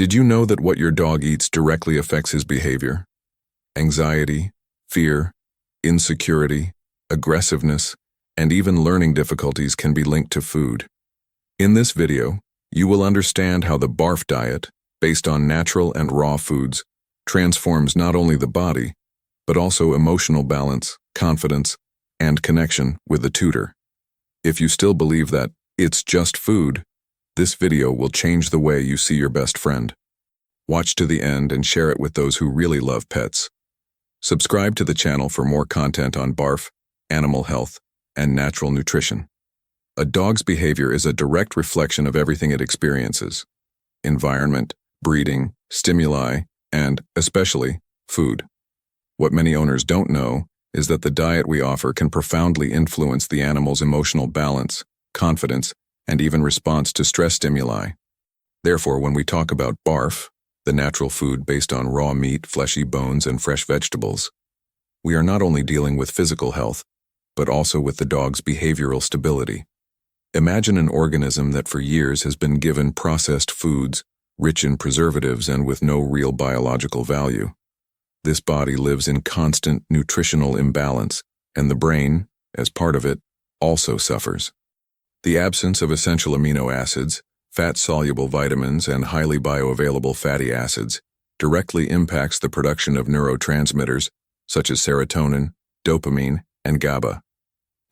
Did you know that what your dog eats directly affects his behavior? Anxiety, fear, insecurity, aggressiveness, and even learning difficulties can be linked to food. In this video, you will understand how the BARF diet, based on natural and raw foods, transforms not only the body, but also emotional balance, confidence, and connection with the tutor. If you still believe that it's just food, this video will change the way you see your best friend. Watch to the end and share it with those who really love pets. Subscribe to the channel for more content on BARF, animal health, and natural nutrition. A dog's behavior is a direct reflection of everything it experiences: environment, breeding, stimuli, and, especially, food. What many owners don't know is that the diet we offer can profoundly influence the animal's emotional balance, confidence, and even response to stress stimuli. Therefore, when we talk about BARF, the natural food based on raw meat, fleshy bones, and fresh vegetables, we are not only dealing with physical health, but also with the dog's behavioral stability. Imagine an organism that for years has been given processed foods, rich in preservatives and with no real biological value. This body lives in constant nutritional imbalance, and the brain, as part of it, also suffers. The absence of essential amino acids, fat-soluble vitamins, and highly bioavailable fatty acids directly impacts the production of neurotransmitters such as serotonin, dopamine, and GABA.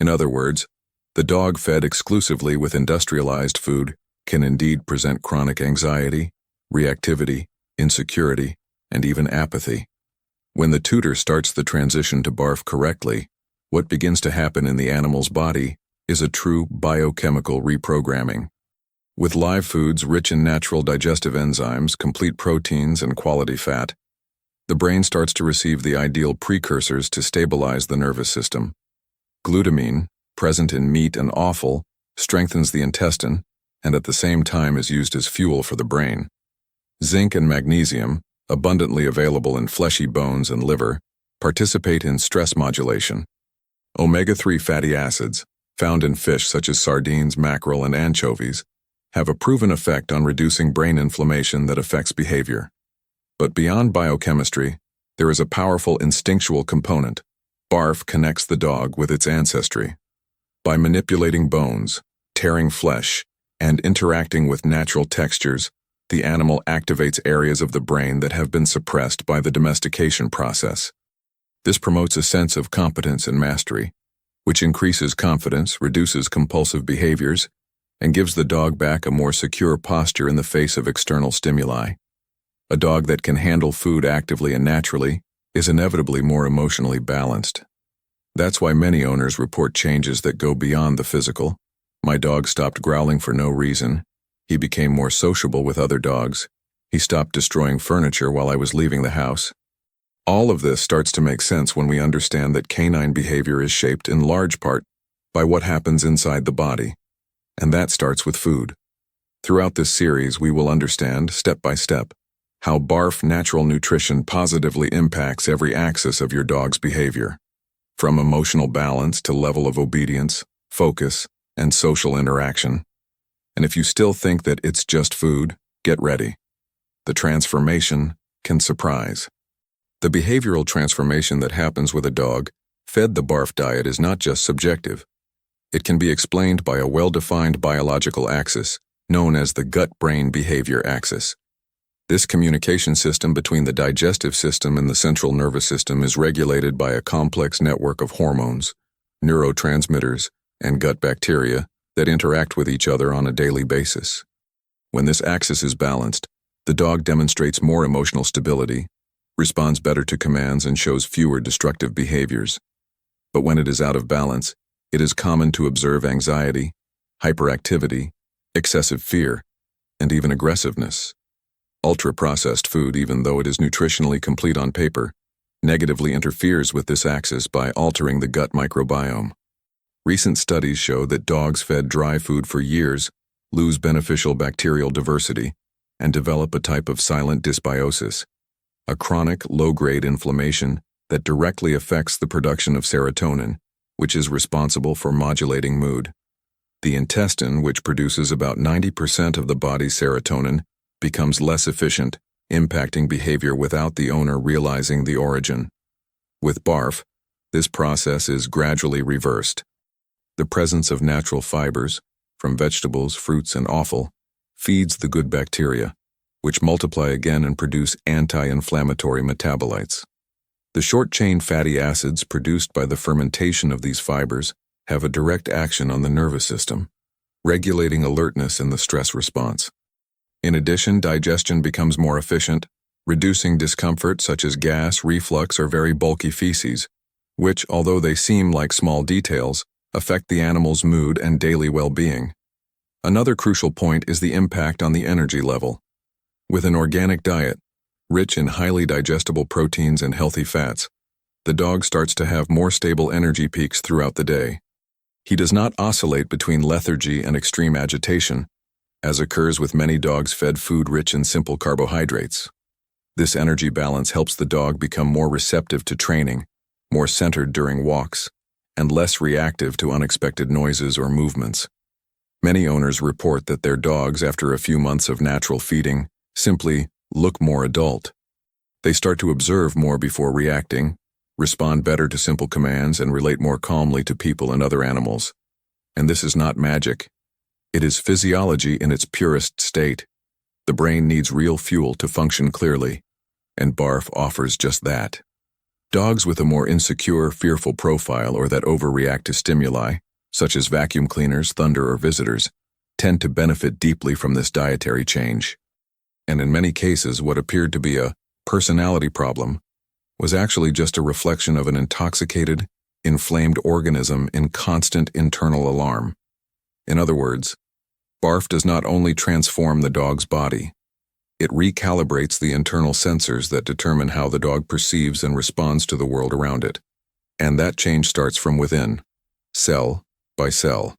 In other words, the dog fed exclusively with industrialized food can indeed present chronic anxiety, reactivity, insecurity, and even apathy. When the tutor starts the transition to BARF correctly, what begins to happen in the animal's body is a true biochemical reprogramming. With live foods rich in natural digestive enzymes, complete proteins, and quality fat, the brain starts to receive the ideal precursors to stabilize the nervous system. Glutamine, present in meat and offal, strengthens the intestine and at the same time is used as fuel for the brain. Zinc and magnesium, abundantly available in fleshy bones and liver, participate in stress modulation. Omega-3 fatty acids, found in fish such as sardines, mackerel, and anchovies, have a proven effect on reducing brain inflammation that affects behavior. But beyond biochemistry, there is a powerful instinctual component. BARF connects the dog with its ancestry. By manipulating bones, tearing flesh, and interacting with natural textures, the animal activates areas of the brain that have been suppressed by the domestication process. This promotes a sense of competence and mastery, which increases confidence, reduces compulsive behaviors, and gives the dog back a more secure posture in the face of external stimuli. A dog that can handle food actively and naturally is inevitably more emotionally balanced. That's why many owners report changes that go beyond the physical. My dog stopped growling for no reason. He became more sociable with other dogs. He stopped destroying furniture while I was leaving the house. All of this starts to make sense when we understand that canine behavior is shaped in large part by what happens inside the body. And that starts with food. Throughout this series, we will understand, step by step, how BARF natural nutrition positively impacts every axis of your dog's behavior, from emotional balance to level of obedience, focus, and social interaction. And if you still think that it's just food, get ready. The transformation can surprise. The behavioral transformation that happens with a dog fed the BARF diet is not just subjective. It can be explained by a well-defined biological axis known as the gut-brain behavior axis. This communication system between the digestive system and the central nervous system is regulated by a complex network of hormones, neurotransmitters, and gut bacteria that interact with each other on a daily basis. When this axis is balanced, the dog demonstrates more emotional stability, responds better to commands, and shows fewer destructive behaviors. But when it is out of balance, it is common to observe anxiety, hyperactivity, excessive fear, and even aggressiveness. Ultra-processed food, even though it is nutritionally complete on paper, negatively interferes with this axis by altering the gut microbiome. Recent studies show that dogs fed dry food for years lose beneficial bacterial diversity and develop a type of silent dysbiosis, a chronic, low-grade inflammation that directly affects the production of serotonin, which is responsible for modulating mood. The intestine, which produces about 90% of the body's serotonin, becomes less efficient, impacting behavior without the owner realizing the origin. With BARF, this process is gradually reversed. The presence of natural fibers, from vegetables, fruits, and offal, feeds the good bacteria, which multiply again and produce anti-inflammatory metabolites. The short-chain fatty acids produced by the fermentation of these fibers have a direct action on the nervous system, regulating alertness in the stress response. In addition, digestion becomes more efficient, reducing discomfort such as gas, reflux, or very bulky feces, which, although they seem like small details, affect the animal's mood and daily well-being. Another crucial point is the impact on the energy level. With an organic diet, rich in highly digestible proteins and healthy fats, the dog starts to have more stable energy peaks throughout the day. He does not oscillate between lethargy and extreme agitation, as occurs with many dogs fed food rich in simple carbohydrates. This energy balance helps the dog become more receptive to training, more centered during walks, and less reactive to unexpected noises or movements. Many owners report that their dogs, after a few months of natural feeding, simply look more adult. They start to observe more before reacting, respond better to simple commands, and relate more calmly to people and other animals. And this is not magic. It is physiology in its purest state. The brain needs real fuel to function clearly, and BARF offers just that. Dogs with a more insecure, fearful profile or that overreact to stimuli, such as vacuum cleaners, thunder, or visitors, tend to benefit deeply from this dietary change. And in many cases, what appeared to be a personality problem was actually just a reflection of an intoxicated, inflamed organism in constant internal alarm. In other words, BARF does not only transform the dog's body, it recalibrates the internal sensors that determine how the dog perceives and responds to the world around it. And that change starts from within, cell by cell.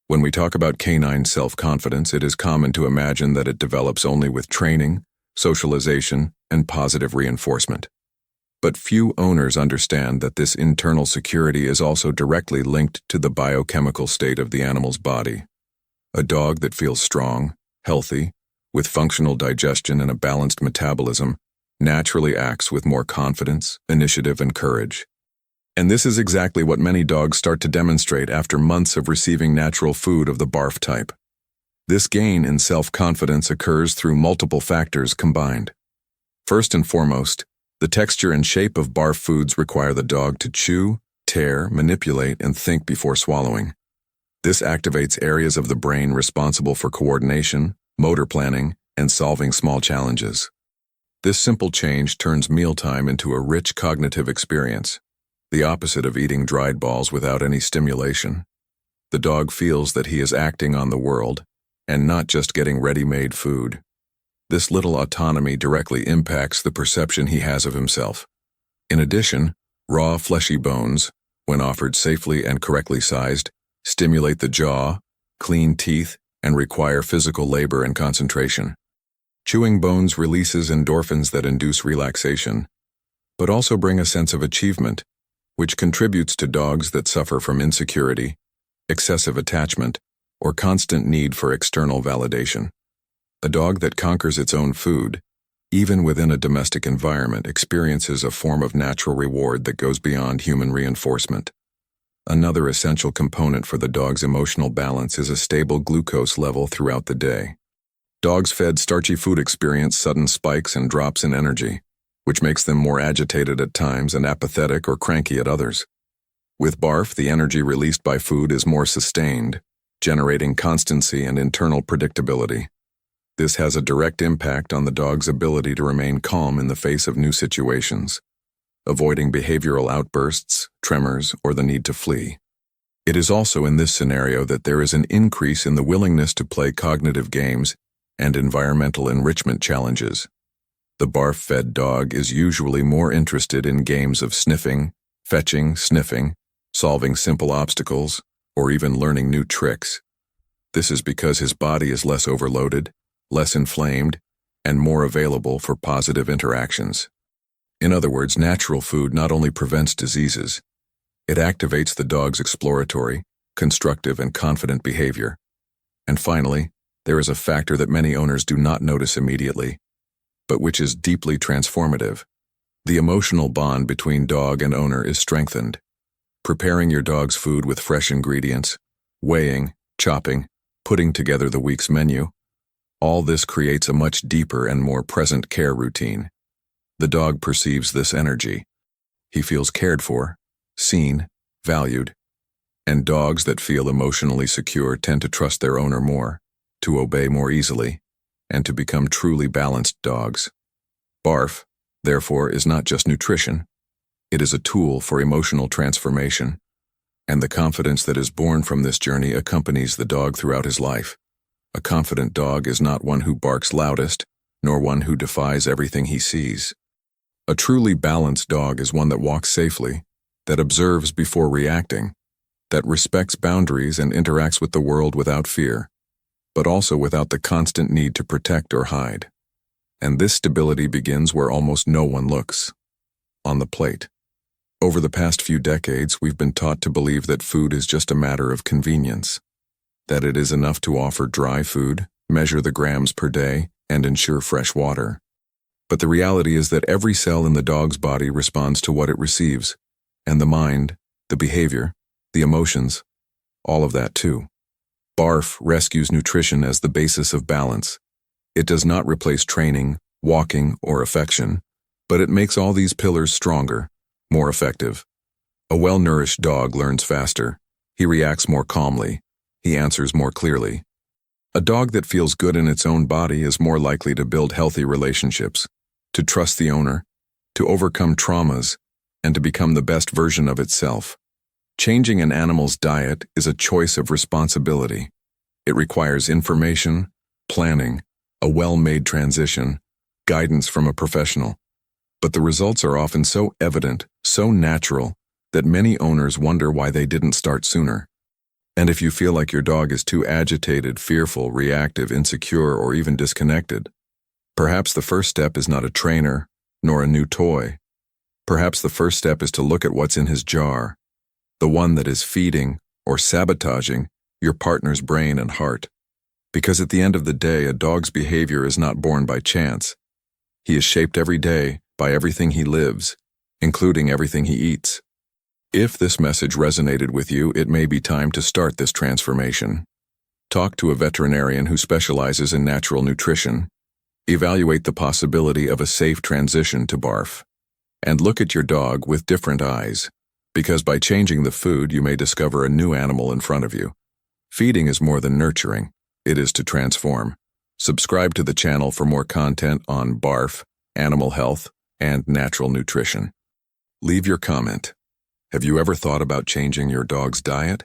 When we talk about canine self-confidence, it is common to imagine that it develops only with training, socialization, and positive reinforcement. But few owners understand that this internal security is also directly linked to the biochemical state of the animal's body. A dog that feels strong, healthy, with functional digestion and a balanced metabolism, naturally acts with more confidence, initiative, and courage. And this is exactly what many dogs start to demonstrate after months of receiving natural food of the BARF type. This gain in self-confidence occurs through multiple factors combined. First and foremost, the texture and shape of BARF foods require the dog to chew, tear, manipulate, and think before swallowing. This activates areas of the brain responsible for coordination, motor planning, and solving small challenges. This simple change turns mealtime into a rich cognitive experience, the opposite of eating dried balls without any stimulation. The dog feels that he is acting on the world, and not just getting ready-made food. This little autonomy directly impacts the perception he has of himself. In addition, raw, fleshy bones, when offered safely and correctly sized, stimulate the jaw, clean teeth, and require physical labor and concentration. Chewing bones releases endorphins that induce relaxation, but also bring a sense of achievement, which contributes to dogs that suffer from insecurity, excessive attachment, or constant need for external validation. A dog that conquers its own food, even within a domestic environment, experiences a form of natural reward that goes beyond human reinforcement. Another essential component for the dog's emotional balance is a stable glucose level throughout the day. Dogs fed starchy food experience sudden spikes and drops in energy, which makes them more agitated at times and apathetic or cranky at others. With BARF, the energy released by food is more sustained, generating constancy and internal predictability. This has a direct impact on the dog's ability to remain calm in the face of new situations, avoiding behavioral outbursts, tremors, or the need to flee. It is also in this scenario that there is an increase in the willingness to play cognitive games and environmental enrichment challenges. The BARF-fed dog is usually more interested in games of sniffing, fetching, sniffing, solving simple obstacles, or even learning new tricks. This is because his body is less overloaded, less inflamed, and more available for positive interactions. In other words, natural food not only prevents diseases, it activates the dog's exploratory, constructive, and confident behavior. And finally, there is a factor that many owners do not notice immediately, but which is deeply transformative. The emotional bond between dog and owner is strengthened. Preparing your dog's food with fresh ingredients, weighing, chopping, putting together the week's menu, all this creates a much deeper and more present care routine. The dog perceives this energy. He feels cared for, seen, valued, and dogs that feel emotionally secure tend to trust their owner more, to obey more easily, and to become truly balanced dogs. BARF, therefore, is not just nutrition. It is a tool for emotional transformation, and the confidence that is born from this journey accompanies the dog throughout his life. A confident dog is not one who barks loudest, nor one who defies everything he sees. A truly balanced dog is one that walks safely, that observes before reacting, that respects boundaries and interacts with the world without fear, but also without the constant need to protect or hide. And this stability begins where almost no one looks: on the plate. Over the past few decades, we've been taught to believe that food is just a matter of convenience, that it is enough to offer dry food, measure the grams per day, and ensure fresh water. But the reality is that every cell in the dog's body responds to what it receives, and the mind, the behavior, the emotions, all of that too. BARF rescues nutrition as the basis of balance. It does not replace training, walking, or affection, but it makes all these pillars stronger, more effective. A well-nourished dog learns faster. He reacts more calmly. He answers more clearly. A dog that feels good in its own body is more likely to build healthy relationships, to trust the owner, to overcome traumas, and to become the best version of itself. Changing an animal's diet is a choice of responsibility. It requires information, planning, a well-made transition, guidance from a professional. But the results are often so evident, so natural, that many owners wonder why they didn't start sooner. And if you feel like your dog is too agitated, fearful, reactive, insecure, or even disconnected, perhaps the first step is not a trainer, nor a new toy. Perhaps the first step is to look at what's in his jar, the one that is feeding or sabotaging your partner's brain and heart. Because at the end of the day, a dog's behavior is not born by chance. He is shaped every day by everything he lives, including everything he eats. If this message resonated with you, it may be time to start this transformation. Talk to a veterinarian who specializes in natural nutrition. Evaluate the possibility of a safe transition to BARF. And look at your dog with different eyes, because by changing the food, you may discover a new animal in front of you. Feeding is more than nurturing. It is to transform. Subscribe to the channel for more content on BARF, animal health, and natural nutrition. Leave your comment. Have you ever thought about changing your dog's diet?